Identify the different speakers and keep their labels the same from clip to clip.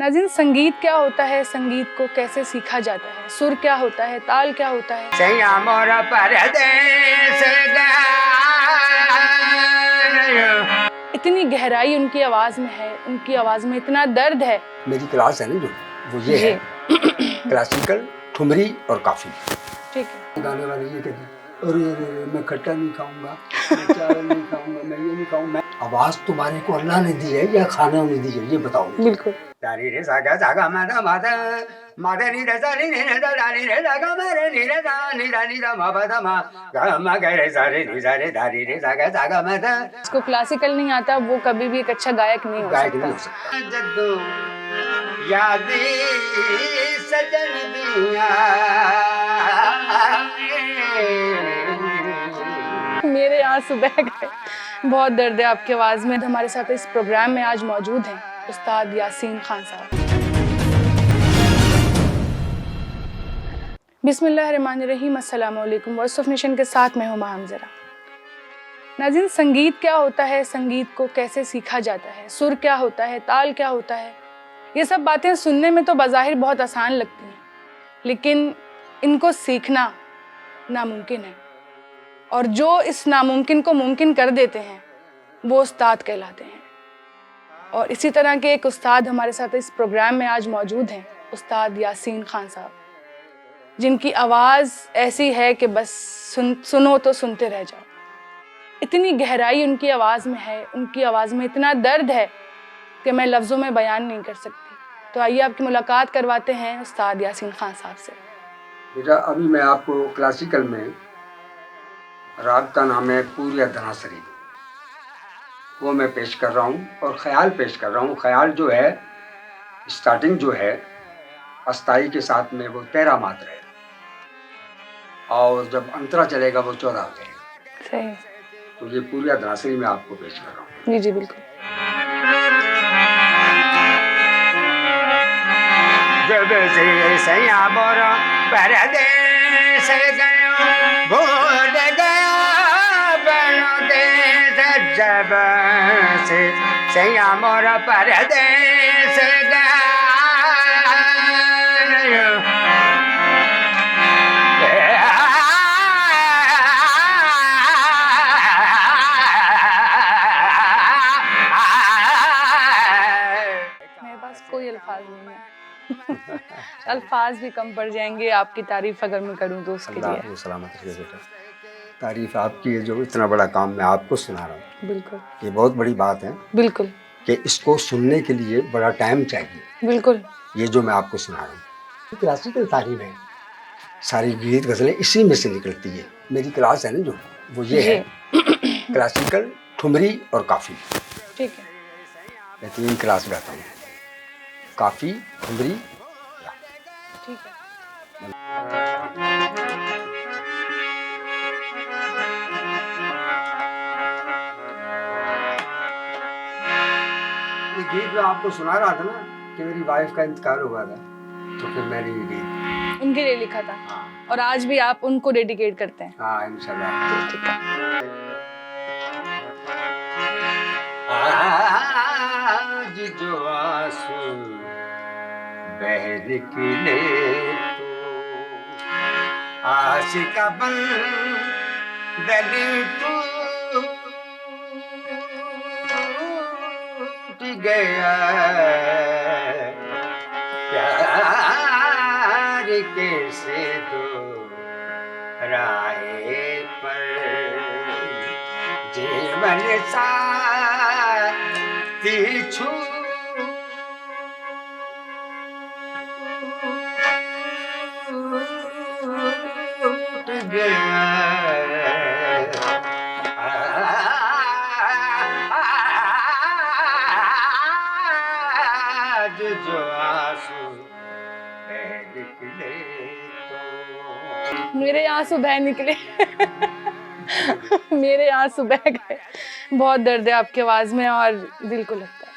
Speaker 1: नाज़रीन, संगीत क्या होता है, संगीत को कैसे सीखा जाता है, सुर क्या होता है, ताल क्या होता है।
Speaker 2: सैया मोर परदेस गया।
Speaker 1: इतनी गहराई उनकी आवाज़ में है, उनकी आवाज़ में इतना दर्द है।
Speaker 2: मेरी क्लास है ना जो वो ये है क्लासिकल, ठुमरी और काफी।
Speaker 1: ठीक है।
Speaker 2: गाने वाले ये कहते हैं, अरे मैं खट्टा नहीं खाऊंगा, मैं चावल नहीं खाऊंगा, मैं ये नहीं खाऊंगा। आवाज तुम्हारे को अल्लाह ने दी है या खाना ने दी है, ये बताओ।
Speaker 1: बिल्कुल।
Speaker 2: दानी रे सागा सागा मादा मादा मादा नी रे सा नी रे दा दानी रे सागा मारे नी रे दा नी दा नी दा मा बा मा गा मा गा रे सा रे नी सा रे दानी रे सागा सागा मादा।
Speaker 1: जिसको क्लासिकल नहीं आता वो कभी भी एक अच्छा गायक नहीं हो सकता।
Speaker 2: जद्दू यादी सजन दिया
Speaker 1: मेरे आंसू बह गए। बहुत दर्द है आपकी आवाज़ में। हमारे साथ इस प्रोग्राम में आज मौजूद हैं उस्ताद यासीन खान साहब। बिस्मिल्लाहिर्रहमानिर्रहीम, अस्सलाम वालेकुम। वॉइस ऑफ नेशन के साथ मैं हूँ हमज़रा। नाज़रीन, संगीत क्या होता है, संगीत को कैसे सीखा जाता है, सुर क्या होता है, ताल क्या होता है, ये सब बातें सुनने में तो बज़ाहिर बहुत आसान लगती हैं, लेकिन इनको सीखना नामुमकिन है। और जो इस नामुमकिन को मुमकिन कर देते हैं वो उस्ताद कहलाते हैं। और इसी तरह के एक उस्ताद हमारे साथ इस प्रोग्राम में आज मौजूद हैं, उस्ताद यासीन खान साहब, जिनकी आवाज़ ऐसी है कि बस सुनो तो सुनते रह जाओ। इतनी गहराई उनकी आवाज़ में है, उनकी आवाज़ में इतना दर्द है कि मैं लफ्ज़ों में बयान नहीं कर सकती। तो आइए आपकी मुलाकात करवाते हैं उस्ताद यासीन खान साहब से।
Speaker 2: बेटा, अभी मैं आपको क्लासिकल में राग का नाम है पूरिया धनासरी, वो मैं पेश कर रहा हूँ और ख्याल पेश कर रहा हूँ। ख्याल जो है, स्टार्टिंग जो है अस्थाई के साथ में वो 13 मात्रा है और जब अंतरा चलेगा वो 14 हो जाएगा।
Speaker 1: सही।
Speaker 2: तो ये पूरिया धनासरी में आपको पेश कर रहा हूँ।
Speaker 1: जी जी बिल्कुल।
Speaker 2: जब से सैया बोर परदेस गयो, भूल गया बनो देश। जब से सैया मोर परदेस गयो,
Speaker 1: मेरे पास कोई अल्फाज नहीं है। अल्फाज भी कम पड़ जाएंगे आपकी तारीफ अगर मैं करूं तो उसके लिए।
Speaker 2: अल्लाह सलामत रखे बेटा। तारीफ आपकी है, जो इतना बड़ा काम मैं आपको सुना रहा हूँ।
Speaker 1: बिल्कुल।
Speaker 2: ये बहुत बड़ी बात है।
Speaker 1: बिल्कुल।
Speaker 2: कि इसको सुनने के लिए बड़ा टाइम चाहिए।
Speaker 1: बिल्कुल।
Speaker 2: ये जो मैं आपको सुना रहा हूँ क्लासिकल तारीफ है, सारी गीत गज़लें इसी में से निकलती है। मेरी क्लास है ना जो वो ये है क्लासिकल, ठुमरी और काफ़ी।
Speaker 1: ठीक है।
Speaker 2: मैं 3 क्लास गाता हूँ, काफ़ी, ठुमरी।
Speaker 1: ठीक है।
Speaker 2: ये गीत मैं आपको सुना रहा था ना कि मेरी वाइफ का इंतकाल हुआ था, तो फिर मैंने ये गीत
Speaker 1: उनके लिए लिखा था।
Speaker 2: हाँ।
Speaker 1: और आज भी आप उनको डेडिकेट करते हैं।
Speaker 2: हाँ, इंशाल्लाह।
Speaker 1: ठीक है।
Speaker 2: आज जो आंसू बह निकले तो आशिका बन दली टूट गया, प्यार कैसे दो राहे पर जीवन साथी छूट गया। आज जो आंसू बह निकले तो
Speaker 1: मेरे आंसू बह निकले। मेरे आंसू बह गए। बहुत दर्द है आपकी आवाज़ में और दिल को लगता है।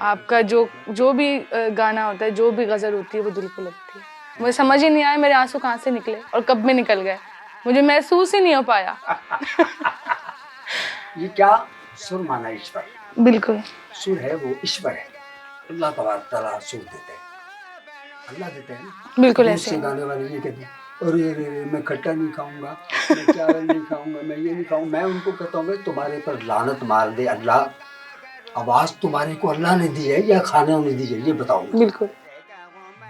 Speaker 1: आपका जो भी गाना होता है, जो भी गज़ल होती है वो दिल को लगती है। मुझे समझ ही नहीं आया मेरे आंसू कहाँ से निकले और कब में निकल गए, मुझे महसूस ही नहीं हो पाया।
Speaker 2: ये क्या सुर माना ईश्वर,
Speaker 1: बिल्कुल।
Speaker 2: सुर है वो ईश्वर है। अल्लाह तबारक तआला सुर देते हैं, अल्लाह देते हैं ना।
Speaker 1: बिल्कुल
Speaker 2: दूध
Speaker 1: ऐसे
Speaker 2: से
Speaker 1: ही।
Speaker 2: गाने वाले ये कहते हैं, अरे अरे अरे मैं खट्टा नहीं खाऊंगा, मैं चावल नहीं खाऊंगा, मैं ये नहीं खाऊंगा। मैं उनको कहता हूँ भाई तुम्हारे पर लानत मार दे अल्लाह, आवाज़ तुम्हारे को अल्लाह ने दी है या खाने ने दी है, ये बताओ।
Speaker 1: बिल्कुल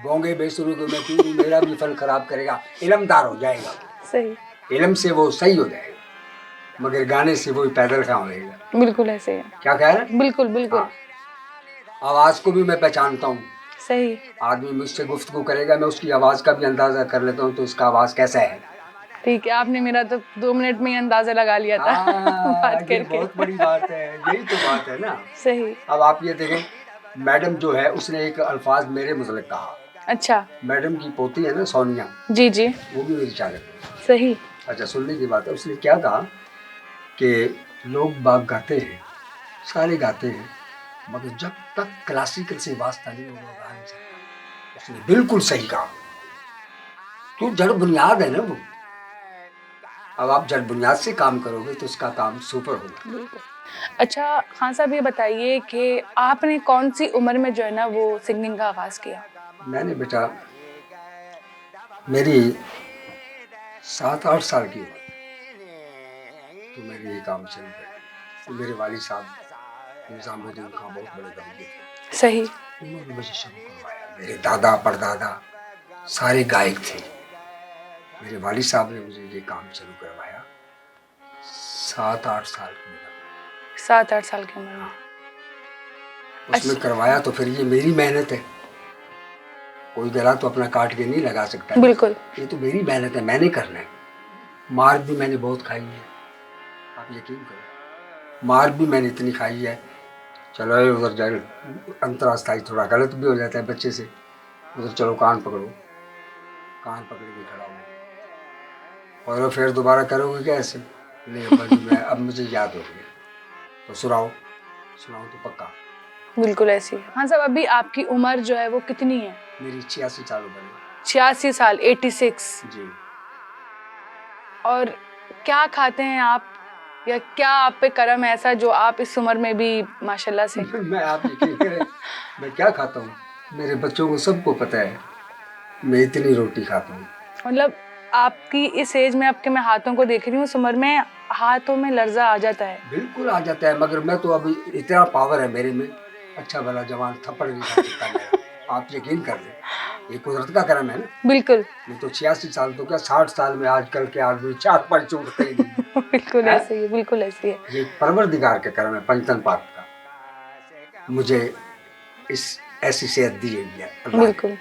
Speaker 2: बोंगे बेसुरों को मैं क्यों दूं, मेरा भी फल खराब करेगा, इलमदार हो जाएगा वो,
Speaker 1: सही,
Speaker 2: इलम से वो सही हो जाएगा, मगर गाने से वो पैदल कहाँ होएगा।
Speaker 1: बिल्कुल ऐसे ही है।
Speaker 2: क्या कह रहे हैं?
Speaker 1: बिल्कुल बिल्कुल
Speaker 2: हाँ, आवाज़ को भी मैं पहचानता हूँ।
Speaker 1: सही।
Speaker 2: आदमी मुझसे गुफ्तगू करेगा, मैं उसकी आवाज़ का भी अंदाज़ा कर लेता हूँ तो उसका आवाज़ कैसा है।
Speaker 1: ठीक है, आपने मेरा तो 2 मिनट में ही अंदाजा लगा लिया था बात
Speaker 2: ये
Speaker 1: करके।
Speaker 2: बहुत बड़ी बात है, यही तो बात है ना।
Speaker 1: सही।
Speaker 2: अब आप ये देखें, मैडम जो है उसने एक अल्फाज मेरे मुतल्लिक़ कहा।
Speaker 1: अच्छा।
Speaker 2: मैडम की पोती है ना सोनिया,
Speaker 1: जी जी।
Speaker 2: वो भी मेरी शागिर्द है।
Speaker 1: सही।
Speaker 2: अच्छा, सुनने की बात है, उसने क्या कहा कि लोग बाग गाते हैं, सारे गाते हैं, मगर जब तक क्लासिकल से वास्ता नहीं होगा गा नहीं सकता। उसने बिल्कुल सही कहा, तो जड़ बुनियाद है ना वो। अब आप जड़ बुनियाद से काम करोगे तो उसका काम सुपर होगा।
Speaker 1: बिल्कुल। अच्छा खान साहब, ये बताइए कि आपने कौन सी उम्र में जो है ना वो सिंगिंग का आगाज़ किया?
Speaker 2: मैंने बेटा, मेरी 7-8 साल की उम्र तो मैंने ये काम शुरू कर दिया। तो मेरे वालिद साहब निज़ामुद्दीन खां बहुत बड़े गायक थे,
Speaker 1: सही।
Speaker 2: उन्होंने मुझे शुरू करवाया। मेरे दादा परदादा सारे गायक थे। मेरे वालिद साहब ने मुझे ये काम शुरू करवाया 7-8 साल की उम्र में।
Speaker 1: 7-8 साल की उम्र में।
Speaker 2: उसमें करवाया तो फिर ये मेरी मेहनत है, कोई गला तो अपना काट के नहीं लगा सकता।
Speaker 1: बिल्कुल।
Speaker 2: ये तो मेरी मेहनत है, मैंने करना है। मार भी मैंने बहुत खाई है, आप यकीन करो, मार भी मैंने इतनी खाई है। चलो उधर जाए, अंतरास्थाई थोड़ा गलत भी हो जाता है बच्चे से, उधर चलो कान पकड़ो, कान पकड़ के खड़ा हो, और फिर दोबारा करोगे क्या ऐसे? नहीं अब्बा जी, मैं अब मुझे याद हो गया, तो सुनाओ, सुनाओ तो पक्का।
Speaker 1: बिल्कुल ऐसी है। हाँ साहब, अभी आपकी उम्र जो है वो कितनी है?
Speaker 2: मेरी 86 साल उम्र है।
Speaker 1: 86 साल, 86।
Speaker 2: जी।
Speaker 1: और क्या खाते हैं आप, या क्या आप पे करम है ऐसा जो आप इस उम्र में भी माशाल्लाह से?
Speaker 2: मैं, आप यकीन करें, मैं क्या खाता हूँ, मेरे बच्चों को सबको पता है, मैं इतनी रोटी खाता हूँ।
Speaker 1: मतलब आपकी इस एज में, आपके मैं हाथों को देख रही हूँ, इस उम्र में हाथों में लर्जा आ जाता है।
Speaker 2: बिल्कुल आ जाता है, मगर मैं तो अभी इतना पावर है मेरे में, अच्छा भला जवान थप्पड़ नहीं खा सकता मेरा। आप यकीन कर लें, ये कुदरत का करम है ना।
Speaker 1: बिल्कुल
Speaker 2: नहीं तो 86 साल तो क्या, 60 साल में आजकल के आदमी 4 पर चूकते ही नहीं।
Speaker 1: बिल्कुल
Speaker 2: है?
Speaker 1: ऐसे ही है, बिल्कुल ऐसे ही है।
Speaker 2: ये परवरदिगार का करम है, पंचतन पाक का, मुझे इस ऐसी सेहत दी हुई है अल्लाह ने।
Speaker 1: बिल्कुल।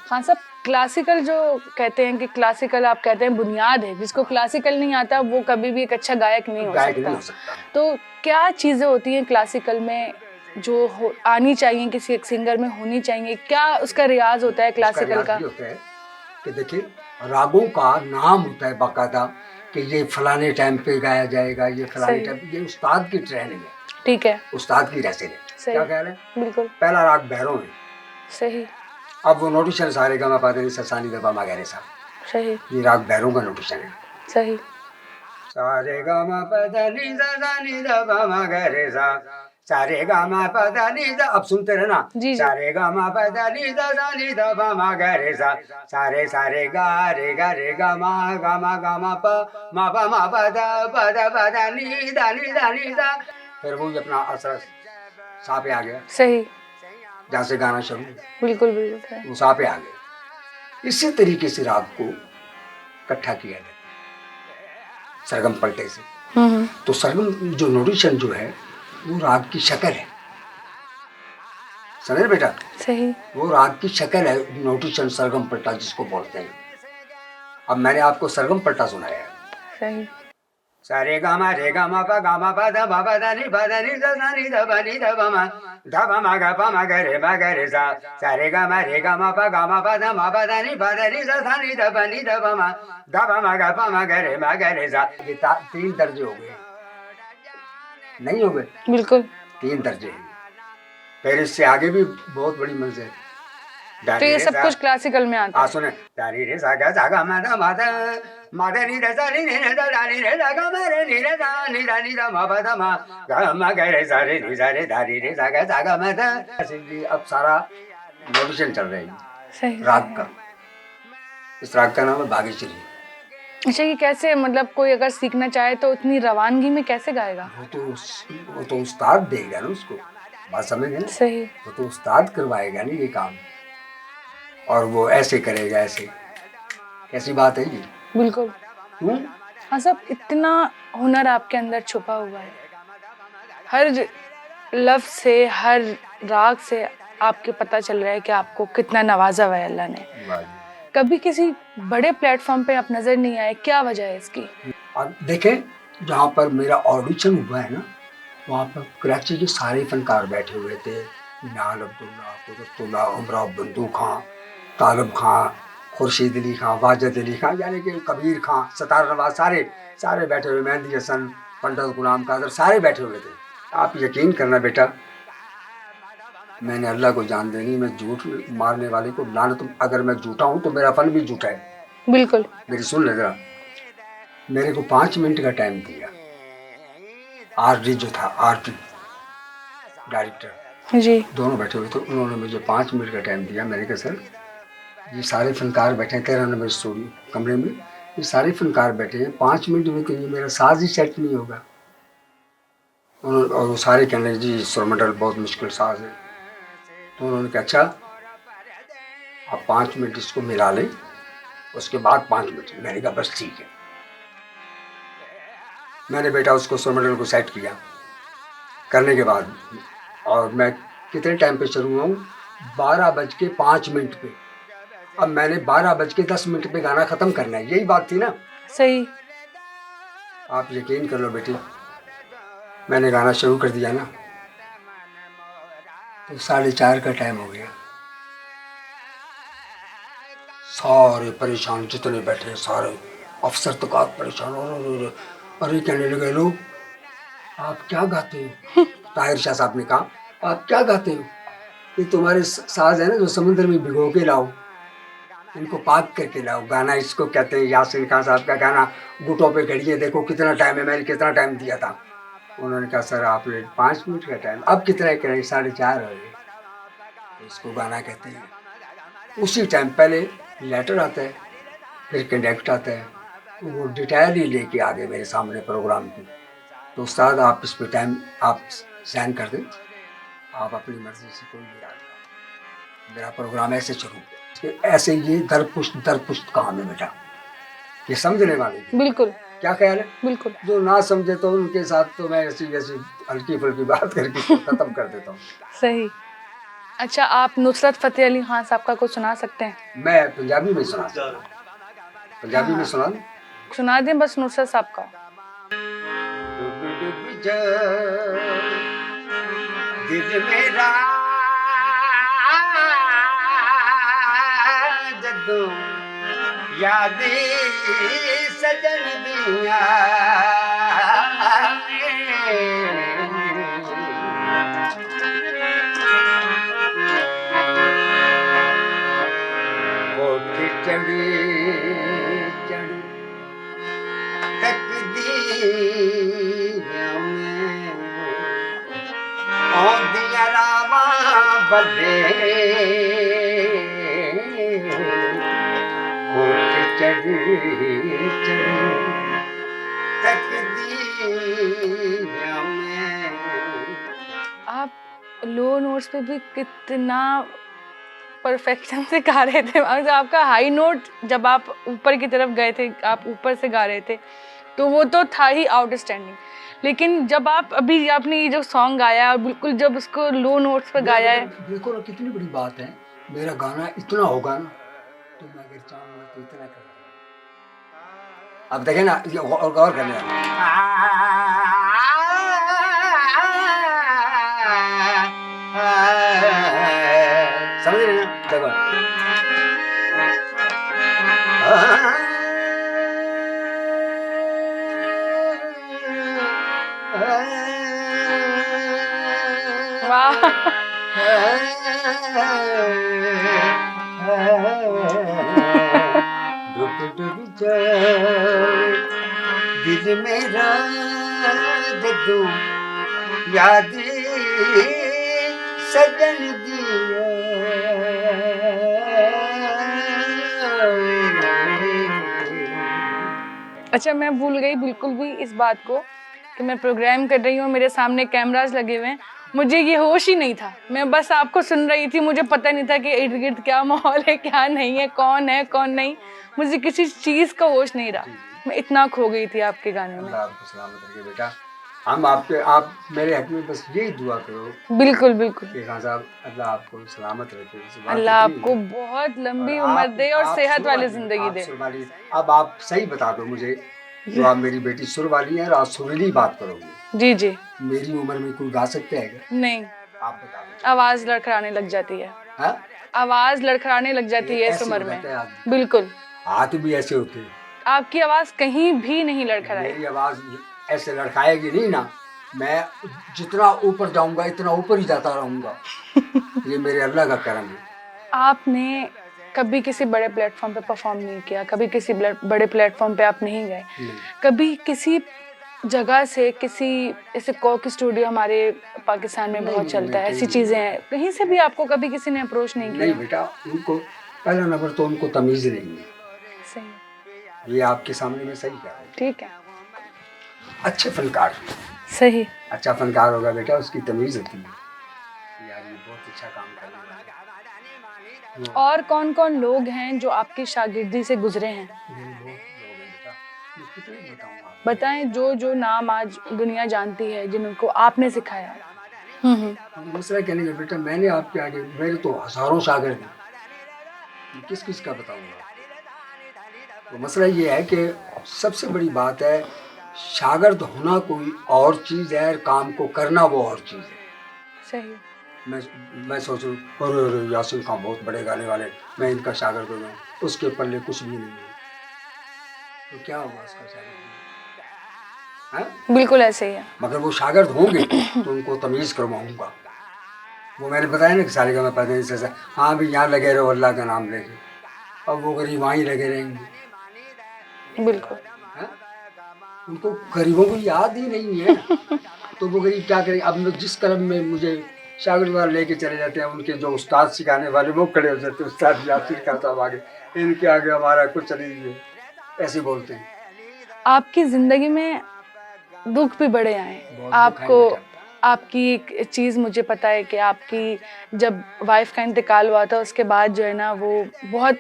Speaker 1: हाँ साहब, क्लासिकल जो कहते हैं कि क्लासिकल आप कहते हैं बुनियाद है, जिसको क्लासिकल नहीं आता वो कभी भी एक अच्छा गायक नहीं हो
Speaker 2: गायक नहीं
Speaker 1: सकता।
Speaker 2: हो सकता।
Speaker 1: तो क्या चीज़ें होती हैं क्लासिकल में जो आनी चाहिए, किसी एक सिंगर में होनी चाहिए? क्या उसका रियाज होता है
Speaker 2: उसका
Speaker 1: क्लासिकल
Speaker 2: रियाज
Speaker 1: का?
Speaker 2: ये होता है कि देखिए, रागों का नाम होता है बाकायदा, कि ये फलाने टाइम पे गाया जाएगा, ये फलाने
Speaker 1: सही।
Speaker 2: टाइम पे, ये उस्ताद की ट्रेनिंग है,
Speaker 1: ठीक है।
Speaker 2: उस्ताद की रैसे है।
Speaker 1: सही।
Speaker 2: क्या कह रहे हैं?
Speaker 1: बिल्कुल
Speaker 2: पहला राग भैरव है,
Speaker 1: सही।
Speaker 2: अब वो नोटिशन सारे गा मा पा धा नी सा सा नी धा पा मा गा रे सा,
Speaker 1: सही।
Speaker 2: ये राग भैरव का नोटिशन है।
Speaker 1: सही।
Speaker 2: सारे गा मा पा धा नी धा पा मा गा रे सा, सारे गा मा पा धा नी धा, अब सुनते रहना।
Speaker 1: जी जी।
Speaker 2: सारे गा मा पा धा नी धा पा मा गा रे सा, सारे सारे गा रे गा मा पा धा नी धा। फिर वो अपना असर सा पे आ गया,
Speaker 1: सही।
Speaker 2: जहाँ से गाना शुरू,
Speaker 1: बिल्कुल बिल्कुल सही।
Speaker 2: वो सा पे आ गया। इसी तरीके से राग को इकट्ठा किया जाता है सरगम पलटे से। तो सरगम जो नोटिशन जो है वो राग की शक्ल है, समझ बेटा?
Speaker 1: सही।
Speaker 2: वो राग की शक्ल है, नोटिशन सरगम पलटा जिसको बोलते हैं। अब मैंने आपको सरगम पलटा सुनाया है।
Speaker 1: सही।
Speaker 2: सारे गामा रे गामा पा धा नी धा नी धा पा नी धा पा मा गा रे सा, सारे गामा रे गामा पा धा नी धा नी धा पा नी धा पा मा गा रे सा। ये 3 दर्जे हो गए, नहीं हो गए?
Speaker 1: बिल्कुल।
Speaker 2: 3 दर्जे हैं। फिर इससे आगे भी बहुत बड़ी मंजिल है।
Speaker 1: तो ये सब कुछ क्लासिकल में आता है।
Speaker 2: सुने दारी रे सा गा मादा मादा मादा नी रे सा नी रे सा दारी रे सा गा मा रे नी रे सा नी रा नी रा मा पा दा मा गा मा गा रे सा रे दारी रे सा गा मादा। अब सारा मॉड्यूलेशन चल रहा है
Speaker 1: सही
Speaker 2: राग का। इस राग का नाम है भाग्यश्री।
Speaker 1: अच्छा, ये कैसे, मतलब कोई अगर सीखना चाहे तो इतनी रवानगी में कैसे गाएगा?
Speaker 2: वो तो उस्ताद देगा ना उसको, बात समझ गए ना।
Speaker 1: सही।
Speaker 2: वो तो उस्ताद करवाएगा नहीं ये काम, और वो ऐसे करेगा ऐसे, कैसी बात है ये?
Speaker 1: बिल्कुल। हाँ सब, इतना हुनर आपके अंदर छुपा हुआ है। हर लफ्ज से, हर राग से आपके पता चल रहा है कि आपको कितना नवाजा हुआ है अल्लाह ने। कभी किसी बड़े प्लेटफॉर्म पे आप नजर नहीं आए, क्या वजह है इसकी?
Speaker 2: अब देखें, जहाँ पर मेरा ऑडिशन हुआ है ना, वहाँ पर कराची के सारे फनकार बैठे हुए थे। मिनाल अब्दुल्ला, कुदरतुल्ला, उमराव बंदू खां, तालब खां, खुर्शीद अली खां, वाजिद अली खां, यानी कि कबीर खां, सतार नवाज, सारे बैठे हुए, मेहंदी हसन, पंडित गुलाम कादर, सारे बैठे हुए थे। आप यकीन करना बेटा, मैंने अल्लाह को जान देनी, मैं झूठ मारने वाले को लानत, अगर मैं झूठा हूँ तो मेरा फन भी झूठा है।
Speaker 1: बिल्कुल।
Speaker 2: मेरी सुन ले जरा, मेरे को 5 मिनट का टाइम दिया। आरडी जो था, आरडी डायरेक्टर
Speaker 1: जी,
Speaker 2: दोनों बैठे हुए थे, उन्होंने मुझे 5 मिनट का टाइम दिया। मैंने कहा सर, ये सारे फनकार बैठे हैं 13 नंबर स्टूडियो कमरे में, ये सारे फनकार बैठे हैं, 5 मिनट में तो ये मेरा साज ही सेट नहीं होगा। और वो सारे कहने जी सुरमंडल बहुत मुश्किल साज है। तो उन्होंने कहा अच्छा, आप 5 मिनट इसको मिला लें, उसके बाद 5 मिनट। मैंने कहा बस ठीक है। मैंने बेटा उसको सुरमंडल को सेट किया, करने के बाद, और मैं कितने टाइम पे शुरू हुआ हूँ, 12:05 पे। अब मैंने 12:10 पे गाना ख़त्म करना है, यही बात थी ना।
Speaker 1: सही।
Speaker 2: आप यकीन कर लो बेटी, मैंने गाना शुरू कर दिया ना, तो 4:30 का टाइम हो गया। सारे परेशान, जितने बैठे सारे अफसर तक आप परेशान। अरे कहने लगे लोग, आप क्या गाते हो? ताहिर शाह साहब ने कहा, आप क्या गाते हो? ये तुम्हारे साज है ना जो समुद्र में भिगो के लाओ, इनको पाक करके लाओ। गाना इसको कहते हैं, यासीन खान साहब का गाना, घुटों पे घड़िए देखो कितना टाइम है, मैंने कितना टाइम दिया था। उन्होंने कहा सर आपने 5 मिनट का टाइम, अब कितना करें? 4:30 हो गए। इसको गाना कहते हैं। उसी टाइम पहले लेटर आता है, फिर कंडक्ट आता है, वो डिटेल ही लेके आ गए मेरे सामने प्रोग्राम की। तो उस्ताद आप इस पे टाइम आप साइन कर दें, आप अपनी मर्जी से कोई भी आ जाओ, मेरा प्रोग्राम ऐसे शुरू। ऐसे ये दर पुश्त काम है बेटा, ये समझने वाले।
Speaker 1: बिल्कुल।
Speaker 2: क्या ख्याल है?
Speaker 1: बिल्कुल।
Speaker 2: जो ना समझे तो उनके साथ तो मैं ऐसी हल्की फुल्की बात करके खत्म कर देता हूँ।
Speaker 1: सही। अच्छा, आप नुसरत फतेह अली खान साहब का कुछ सुना सकते हैं?
Speaker 2: मैं पंजाबी में सुना सकता हूँ। पंजाबी में सुना दूं?
Speaker 1: सुना दें बस नुसरत साहब का।
Speaker 2: दिल मेरा जदों याद सजन दिया, कोठी चढ़ी चढ़ी तकदीर में औंदियां रावां बदे, कोठी चढ़ी चढ़ी तकदीर में।
Speaker 1: आप लो नोट्स पे भी कितना परफेक्शन से गा रहे थे। मतलब आपका हाई नोट जब आप ऊपर की तरफ गए थे, आप ऊपर से गा रहे थे, तो वो तो था ही आउटस्टैंडिंग। लेकिन जब आप अभी आपने ये जो सॉन्ग गाया और बिल्कुल जब उसको लो नोट्स पे गाया है,
Speaker 2: देखो ना कितनी बड़ी बात है। मेरा गाना इतना होगा ना, तो मैं अगर चाहूँगा तो इतना कर। अब देखें ना, ये और गौर करने समझ रहे ना? देखो
Speaker 1: वाह।
Speaker 2: दिल मेरा दे दूं याद सजन दिया।
Speaker 1: अच्छा, मैं भूल गई बिल्कुल भी इस बात को कि मैं प्रोग्राम कर रही हूँ, मेरे सामने कैमरास लगे हुए हैं। मुझे ये होश ही नहीं था, मैं बस आपको सुन रही थी। मुझे पता नहीं था कि इर्द गिर्द क्या माहौल है, क्या नहीं है, कौन नहीं। मुझे किसी चीज़ का होश नहीं रहा, मैं इतना खो गई थी आपके गाने में।
Speaker 2: अल्लाह आपको सलामत रखे बेटा। हम आपके आप मेरे हक में बस यही दुआ करो
Speaker 1: बिल्कुल बिल्कुल।
Speaker 2: कि खान साहब अल्लाह आपको सलामत रखे। इस बात
Speaker 1: अल्लाह
Speaker 2: इतनी
Speaker 1: आपको
Speaker 2: है।
Speaker 1: बहुत
Speaker 2: और
Speaker 1: लंबी उम्र दे और
Speaker 2: आप
Speaker 1: सेहत
Speaker 2: सुर
Speaker 1: वाली
Speaker 2: वाली हैं,
Speaker 1: जिंदगी
Speaker 2: आप
Speaker 1: दे।
Speaker 2: सुर वाली। अब आप सही बता दो मुझे, जो आप मेरी बेटी सुर वाली है और आप सुरीली बात करोगे,
Speaker 1: जी जी।
Speaker 2: मेरी उम्र में कोई गा सकते हैं क्या?
Speaker 1: नहीं,
Speaker 2: आप बता दो।
Speaker 1: आवाज लड़खड़ाने लग जाती है,
Speaker 2: हाँ?
Speaker 1: आवाज लड़खड़ाने लग जाती
Speaker 2: ये
Speaker 1: है इस
Speaker 2: ऐसे
Speaker 1: उम्र
Speaker 2: हो जाता है
Speaker 1: में।
Speaker 2: आदमी।
Speaker 1: बिल्कुल,
Speaker 2: हाथ भी ऐसे होते हैं।
Speaker 1: आपकी आवाज कहीं भी नहीं लड़खड़ाई।
Speaker 2: मेरी आवाज ऐसे लड़खाएगी नहीं ना, मैं जितना ऊपर जाऊंगा इतना ऊपर ही जाता रहूंगा। ये मेरे अल्लाह का करम है।
Speaker 1: आपने कभी किसी बड़े प्लेटफॉर्म पे परफॉर्म नहीं किया, कभी किसी बड़े प्लेटफॉर्म पे आप नहीं गए,
Speaker 2: नहीं।
Speaker 1: कभी किसी जगह से, किसी ऐसे कोक स्टूडियो हमारे पाकिस्तान में
Speaker 2: नहीं,
Speaker 1: बहुत
Speaker 2: नहीं,
Speaker 1: चलता है,
Speaker 2: मैं
Speaker 1: ऐसी
Speaker 2: कहीं
Speaker 1: चीजें हैं, कहीं से भी आपको कभी किसी ने अप्रोच नहीं
Speaker 2: नहीं
Speaker 1: किया?
Speaker 2: बेटा, उनको पहला नंबर तो उनको तमीज नहीं है।
Speaker 1: सही,
Speaker 2: ये आपके सामने मैं सही कह रहा हूँ।
Speaker 1: ठीक है,
Speaker 2: अच्छे फनकार,
Speaker 1: सही।
Speaker 2: अच्छा फनकार होगा बेटा, उसकी तमीज होती है यार ये बहुत अच्छा काम कर रहा है।
Speaker 1: और कौन कौन लोग हैं जो आपकी शागिर्दी से गुजरे हैं?
Speaker 2: मेरे बहुत लोग हैं बेटा, मैं कितने बताऊँ आपको।
Speaker 1: बताएं, जो नाम आज दुनिया जानती है, जिनको आपने सिखाया।
Speaker 2: मसला कहने का बेटा, मैंने आपके आगे मेरे तो हजारों शागिर्द हैं, मैं किस किस का बताऊंगा। तो मसला ये है कि सबसे बड़ी बात है, शागिर्द होना कोई और चीज़ है, काम को करना वो और चीज़ है।
Speaker 1: सही।
Speaker 2: मैं सोचूं अरे अरे यासीन खान बहुत बड़े गाने वाले, मैं इनका शागिर्द हो जाऊँ, उसके पल्ले कुछ भी नहीं है, तो क्या होगा उसका शागिर्द?
Speaker 1: बिल्कुल ऐसे ही है।
Speaker 2: मगर वो शागिर्द होंगे तो उनको तमीज़ करवाऊंगा। वो मैंने बताया ना कि सालिका में से हाँ भी यहाँ लगे रहो अल्लाह का नाम लेके, अब वो गरीब वहीं लगे रहेंगे।
Speaker 1: बिल्कुल।
Speaker 2: उनको गरीबों को याद ही नहीं है, तो वो गरीब क्या करेंगे। अब जिस कलम में मुझे शागिर्द वाले लेके चले जाते हैं, उनके जो उस्ताद सिखाने वाले वो खड़े हो जाते हैं, उस्ताद यासीन खान साहब आगे, इनके आगे हमारा कुछ नहीं है, ऐसे बोलते हैं।
Speaker 1: आपकी जिंदगी में दुख भी बड़े आए आपको। आपकी एक चीज़ मुझे पता है कि आपकी जब वाइफ का इंतकाल हुआ था, उसके बाद जो है ना, वो बहुत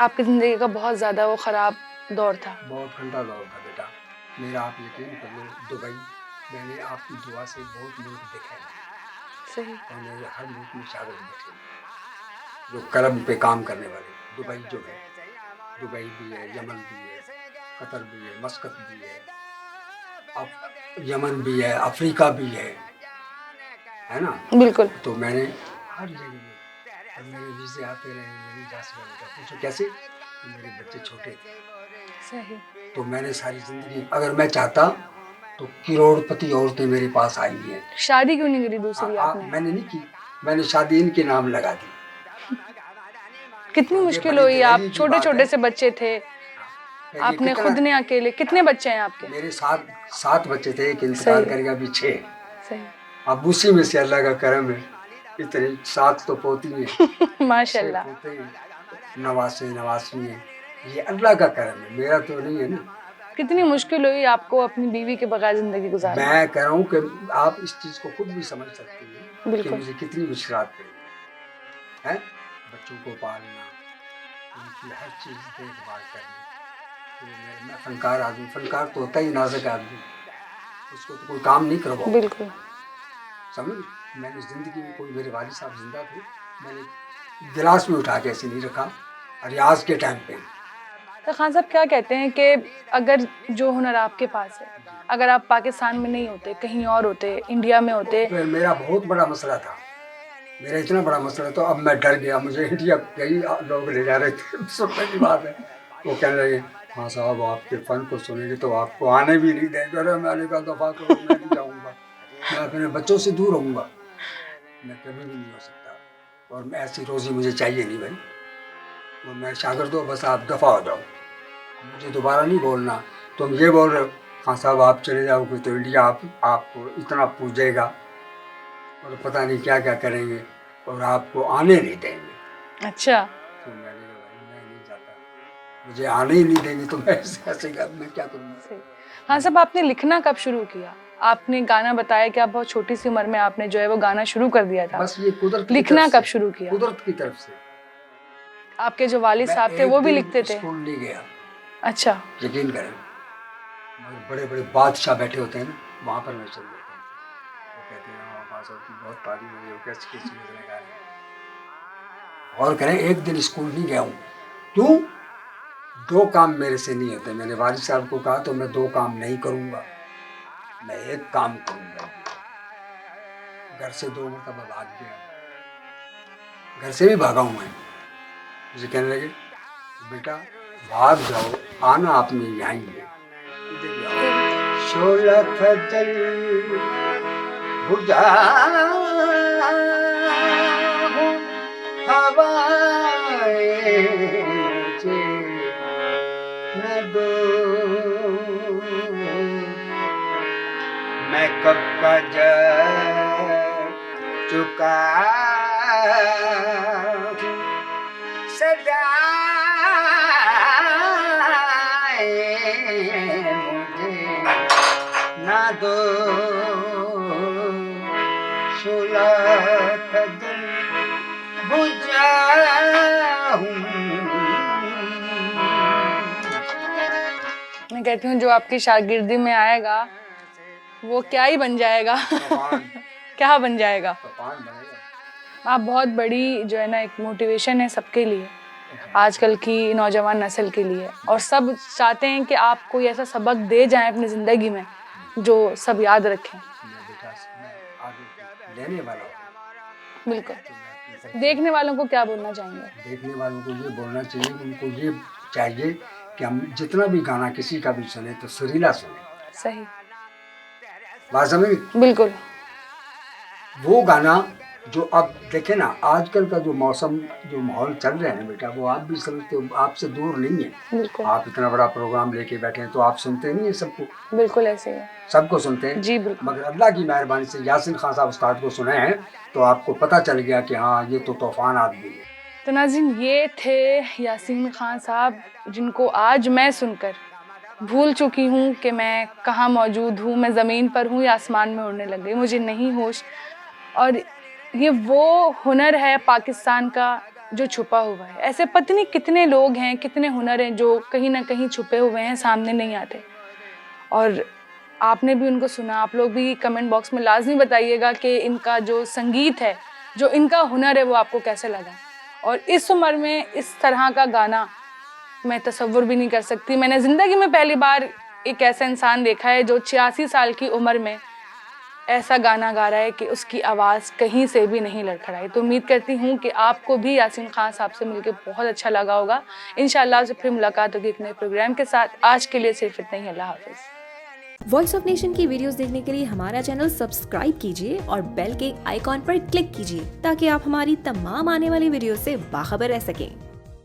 Speaker 1: आपकी ज़िंदगी का बहुत ज़्यादा वो ख़राब दौर था।
Speaker 2: बहुत ठंडा दौर था बेटा मेरा, आप यकीन कर लो। दुबई मैंने आपकी दुआ से बहुत लोग देखे हैं।
Speaker 1: सही।
Speaker 2: और मेरे हर मुल्क में शागिर्द बैठे जो कलम पे काम करने वाले। दुबई जो है, दुबई भी है, यमन भी है, कतर भी है, मस्कत भी है, यमन भी है, अफ्रीका भी है ना।
Speaker 1: बिल्कुल।
Speaker 2: तो मैंने हर जगह, मेरे वीज़े आते रहे, मेरी जा सका। पूछो कैसे? मेरे बच्चे छोटे थे।
Speaker 1: सही।
Speaker 2: तो मैंने सारी जिंदगी, अगर मैं चाहता तो करोड़पति औरतें मेरे पास आई हैं।
Speaker 1: शादी क्यों नहीं करी दूसरी आपने?
Speaker 2: मैंने नहीं की, मैंने शादी इनके नाम लगा दी।
Speaker 1: कितनी मुश्किल हुई, आप छोटे छोटे से बच्चे थे, आपने खुद ने अकेले। कितने बच्चे हैं आपके?
Speaker 2: मेरे सात बच्चे थे, एक इंतकाल करेगा, अभी 6।
Speaker 1: सही।
Speaker 2: अब उसी में से अल्लाह का करम है, इतने 7 तो पोती हैं।
Speaker 1: माशाल्लाह।
Speaker 2: नवासी है, ये अल्लाह का करम है, मेरा तो नहीं है ना।
Speaker 1: कितनी मुश्किल हुई आपको अपनी बीवी के बगैर जिंदगी गुजारना?
Speaker 2: मैं कह रहा हूँ कि आप इस चीज़ को खुद भी समझ सकती हैं कि मुझे कितनी मुश्किलात पड़ी है। बच्चों को पालना, उनकी हर चीज़ देखभाल करनी। तो मैं फनकार आदमी, फनकार तो होता ही नाजुक आदमी, उसको तो कोई काम नहीं करवाओ।
Speaker 1: बिल्कुल
Speaker 2: समझ। मैंने ज़िंदगी में, कोई मेरे वालिद साहब जिंदा थे, मैंने गिलास में उठा के ऐसे नहीं रखा रियाज के टाइम पे।
Speaker 1: तो खान साहब क्या कहते हैं कि अगर जो हुनर आपके पास है, अगर आप पाकिस्तान में नहीं होते, कहीं और होते, इंडिया में होते।
Speaker 2: तो मेरा बहुत बड़ा मसला था, मेरा इतना बड़ा मसला, तो अब मैं डर गया। मुझे इंडिया कई लोग ले जा रहे थे, सुनने की बात है, वो कहने लगे हाँ साहब आपके फ़न को सुनेंगे तो आपको आने भी नहीं देंगे। अरे मैंने कहा दफ़ा करो, मैं नहीं जाऊँगा, मैं अपने बच्चों से दूर रहूँगा, मैं कभी भी नहीं हो सकता। और ऐसी रोज़ी मुझे चाहिए नहीं भाई, मैं शागिर्द हो, बस आप दफ़ा हो जाओ, मुझे दोबारा नहीं बोलना तुम ये बोल रहे हो खान साहब आप चले जाओगे तो इंडिया आपको इतना पूजेगा और पता नहीं क्या क्या करेंगे और आपको आने नहीं देंगे।
Speaker 1: अच्छा।
Speaker 2: तो मैंने कहा भाई मैं नहीं जाता, मुझे आने ही नहीं देंगे तो मैं ऐसे मैं क्या करूँगा।
Speaker 1: हाँ साहब, आपने लिखना कब शुरू किया? आपने गाना बताया कि आप बहुत छोटी सी उम्र में आपने जो है वो गाना शुरू कर दिया था।
Speaker 2: बस ये कुदरत
Speaker 1: लिखना कब शुरू किया?
Speaker 2: कुदरत की तरफ से।
Speaker 1: आपके जो वालिद साहब थे वो भी लिखते थे?
Speaker 2: स्कूल नहीं गया।
Speaker 1: अच्छा।
Speaker 2: यकीन करें, बड़े बड़े बादशाह बैठे होते हैं ना, वहाँ पर मैं चल जाता हूँ। वो कहते हैं वहाँ साहब की बहुत तारीफ हुई है, कैसे गा रहे। और करें एक दिन स्कूल नहीं गया हूँ, क्यों? 2 काम मेरे से नहीं होते। मैंने वालिद साहब को कहा तो मैं 2 काम नहीं करूँगा, मैं एक काम करूँगा। घर से 2 मरतबा भाग गया, घर से भी भागा हूँ मैं। मुझे कहने लगे बेटा भाग जाओ, आना आपने यहाँ ही है। शोला फजल बुझा हवाएं मुझे न दो, मैं कब का जा चुका सदाएं मुझे ना दो, शोला दिल बुझा हूँ।
Speaker 1: मैं कहती हूँ जो आपकी शागिर्दी में आएगा वो क्या ही बन जाएगा। क्या बन जाएगा? आप बहुत बड़ी जो है ना एक मोटिवेशन है सबके लिए, आजकल की नौजवान नस्ल के लिए, और सब चाहते हैं कि आप कोई ऐसा सबक दे जाएं अपनी ज़िंदगी में जो सब याद रखें। बिल्कुल। देखने वालों को क्या बोलना चाहेंगे?
Speaker 2: देखने वालों को ये बोलना चाहिए, उनको ये चाहिए कि हम जितना भी गाना किसी का भी सुने तो सुरीला सुने।
Speaker 1: सही
Speaker 2: बात समझ?
Speaker 1: बिल्कुल।
Speaker 2: वो गाना जो अब देखे ना, आजकल का जो मौसम जो माहौल चल रहा है ना बेटा, वो आप भी समझते हो, आपसे दूर नहीं है।
Speaker 1: बिल्कुल।
Speaker 2: आप इतना बड़ा प्रोग्राम लेके बैठे हैं तो आप सुनते नहीं है सबको?
Speaker 1: बिल्कुल ऐसे ही है,
Speaker 2: सबको सुनते हैं
Speaker 1: जी बिल्कुल।
Speaker 2: मगर अल्लाह की मेहरबानी से यासीन खान साहब उस्ताद को सुने हैं तो आपको पता चल गया कि हाँ ये तो तूफान आदमी है।
Speaker 1: तो नाज़रीन, ये थे यासीन खान साहब, जिनको आज मैं सुनकर भूल चुकी हूँ कि मैं कहाँ मौजूद हूँ, मैं ज़मीन पर हूँ या आसमान में उड़ने लग गई, मुझे नहीं होश। और ये वो हुनर है पाकिस्तान का जो छुपा हुआ है। ऐसे पता नहीं कितने लोग हैं, कितने हुनर हैं जो कहीं ना कहीं छुपे हुए हैं, सामने नहीं आते। और आपने भी उनको सुना। आप लोग भी कमेंट बॉक्स में लाजमी बताइएगा कि इनका जो संगीत है, जो इनका हुनर है, वो आपको कैसे लगा। और इस उम्र में इस तरह का गाना मैं तसव्वुर भी नहीं कर सकती। मैंने ज़िंदगी में पहली बार एक ऐसा इंसान देखा है जो 86 साल की उम्र में ऐसा गाना गा रहा है कि उसकी आवाज़ कहीं से भी नहीं लड़खड़ाई। तो उम्मीद करती हूँ कि आपको भी यासीन खान साहब से मिलकर बहुत अच्छा लगा होगा। इंशाअल्लाह से फिर मुलाकात होगी एक नए प्रोग्राम के साथ। आज के लिए सिर्फ इतना ही। अल्लाह हाफ़िज़।
Speaker 3: वॉइस ऑफ नेशन की वीडियोस देखने के लिए हमारा चैनल सब्सक्राइब कीजिए और बेल के आइकॉन पर क्लिक कीजिए ताकि आप हमारी तमाम आने वाली वीडियो से बाखबर रह सकें।